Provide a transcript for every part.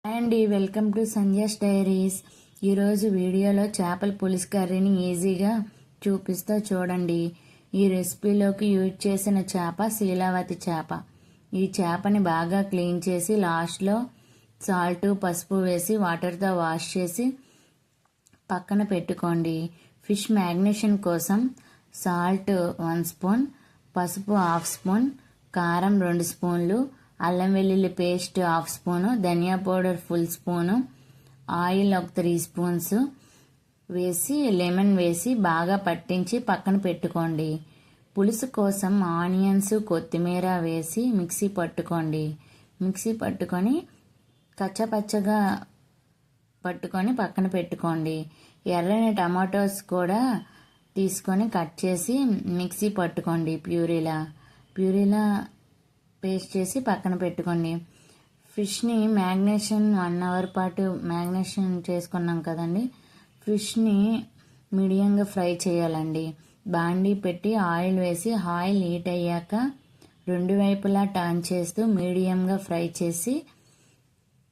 అండి welcome to Sandhya's diaries. ఈరోజు వీడియోలో చేపల పులుసు కర్రీని ఈజీగా చూపిస్తా చూడండి. ఈ రెసిపీలోకి యూజ్ చేసిన చేప శీలావతి చేప. ఈ చేపని బాగా క్లీన్ చేసి లాస్ట్లో సాల్ట్ పసుపు వేసి వాటర్తో వాష్ చేసి పక్కన పెట్టుకోండి. ఫిష్ మ్యాగ్నేషన్ కోసం సాల్ట్ 1 స్పూన్, పసుపు 1/2 స్పూన్, కారం 2 స్పూన్లు, అల్లం వెల్లుల్లి పేస్ట్ 1/2 స్పూను, ధనియా పౌడర్ ఫుల్ స్పూను, ఆయిల్ ఒక 3 స్పూన్స్ వేసి లెమన్ వేసి బాగా పట్టించి పక్కన పెట్టుకోండి. పులుసు కోసం ఆనియన్స్ కొత్తిమీర వేసి మిక్సీ పట్టుకోండి. మిక్సీ పట్టుకొని కచ్చపచ్చగా పట్టుకొని పక్కన పెట్టుకోండి. ఎర్రని టమాటోస్ కూడా తీసుకొని కట్ చేసి మిక్సీ పట్టుకోండి. ప్యూరీలా పేస్ట్ చేసి పక్కన పెట్టుకోండి. ఫిష్ని మ్యాగ్నేషన్ 1 అవర్ పాటు మ్యాగ్నేషన్ చేసుకున్నాం కదండి. ఫిష్ని మీడియంగా ఫ్రై చేయాలండి. బాండీ పెట్టి ఆయిల్ వేసి ఆయిల్ హీట్ అయ్యాక 2 వైపులా టర్న్ చేస్తూ మీడియంగా ఫ్రై చేసి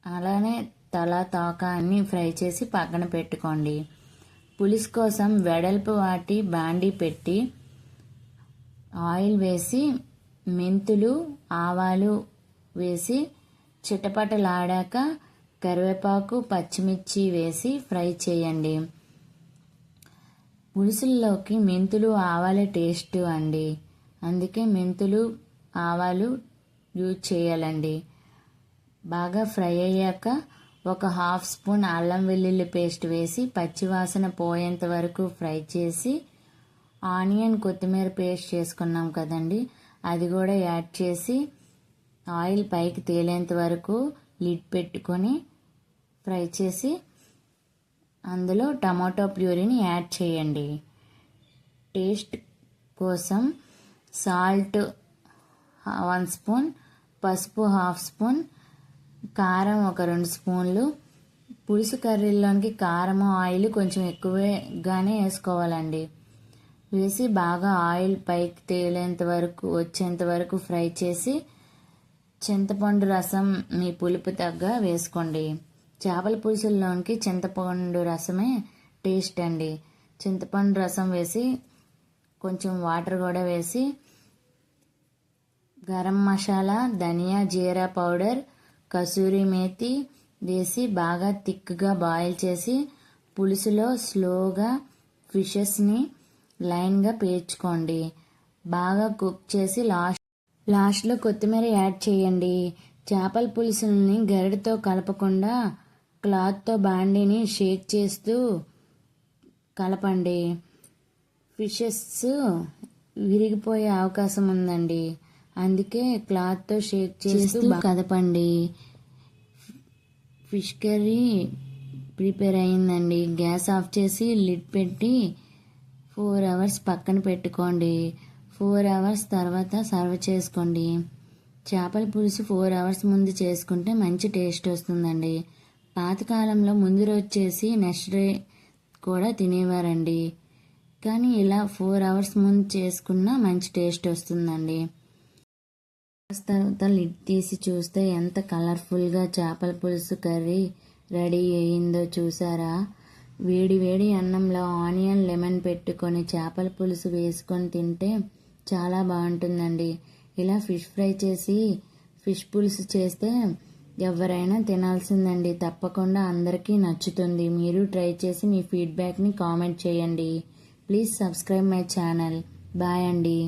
అలానే తల తోక అన్నీ ఫ్రై చేసి పక్కన పెట్టుకోండి. పులుసు కోసం వెడల్పు వాటి బాండీ పెట్టి ఆయిల్ వేసి మెంతులు ఆవాలు వేసి చిటపటలాడాక కరివేపాకు పచ్చిమిర్చి వేసి ఫ్రై చేయండి. పులుసుల్లోకి మెంతులు ఆవాలే టేస్ట్ అండి, అందుకే మెంతులు ఆవాలు యూజ్ చేయాలండి. బాగా ఫ్రై అయ్యాక ఒక 1/2 స్పూన్ అల్లం వెల్లుల్లి పేస్ట్ వేసి పచ్చివాసన పోయేంత వరకు ఫ్రై చేసి ఆనియన్ కొత్తిమీర పేస్ట్ చేసుకున్నాం కదండి, అది కూడా యాడ్ చేసి ఆయిల్ పైకి తేలేంత వరకు లిడ్ పెట్టుకొని ఫ్రై చేసి అందులో టమాటో ప్యూరీని యాడ్ చేయండి. టేస్ట్ కోసం సాల్ట్ 1 స్పూన్, పసుపు 1/2 స్పూన్, కారం ఒక 2 స్పూన్లు. పులుసు కర్రీలోనికి కారం ఆయిల్ కొంచెం ఎక్కువగానే వేసుకోవాలండి. వేసి బాగా ఆయిల్ పైకి తేలేంత వరకు వచ్చేంత వరకు ఫ్రై చేసి చింతపండు రసం మీ పులుపు తగ్గ వేసుకోండి. చేపల పులుసుల్లోనికి చింతపండు రసమే టేస్ట్ అండి. చింతపండు రసం వేసి కొంచెం వాటర్ కూడా వేసి గరం మసాలా, ధనియా జీరా పౌడర్, కసూరి మేతి వేసి బాగా థిక్గా బాయిల్ చేసి పులుసులో స్లోగా ఫిషెస్ని లైన్గా పేర్చుకోండి. బాగా కుక్ చేసి లాస్ట్లో కొత్తిమీర యాడ్ చేయండి. చేపల పులుసుని గరిటతో కలపకుండా క్లాత్తో బాండీని షేక్ చేస్తూ కలపండి. ఫిషెస్ విరిగిపోయే అవకాశం ఉందండి, అందుకే క్లాత్తో షేక్ చేస్తూ కదపండి. ఫిష్ కర్రీ ప్రిపేర్ అయిందండి. గ్యాస్ ఆఫ్ చేసి లిడ్ పెట్టి 4 అవర్స్ పక్కన పెట్టుకోండి. 4 అవర్స్ తర్వాత సర్వ్ చేసుకోండి. చేపల పులుసు 4 అవర్స్ ముందు చేసుకుంటే మంచి టేస్ట్ వస్తుందండి. పాతకాలంలో ముందు రోజు చేసి నెక్స్ట్ డే కూడా తినేవారండి, కానీ ఇలా 4 అవర్స్ ముందు చేసుకున్నా మంచి టేస్ట్ వస్తుందండి. తర్వాత లిడ్ తీసి చూస్తే ఎంత కలర్ఫుల్గా చేపల పులుసు కర్రీ రెడీ అయ్యిందో చూసారా. వేడి వేడి అన్నంలో ఆనియన్ లెమన్ పెట్టుకొని చేపల పులుసు వేసుకొని తింటే చాలా బాగుంటుందండి. ఇలా ఫిష్ ఫ్రై చేసి ఫిష్ పులుసు చేస్తే ఎవరైనా తినాల్సిందండి. తప్పకుండా అందరికీ నచ్చుతుంది. మీరు ట్రై చేసి మీ ఫీడ్బ్యాక్ని కామెంట్ చేయండి. Please subscribe my channel. Bye అండి.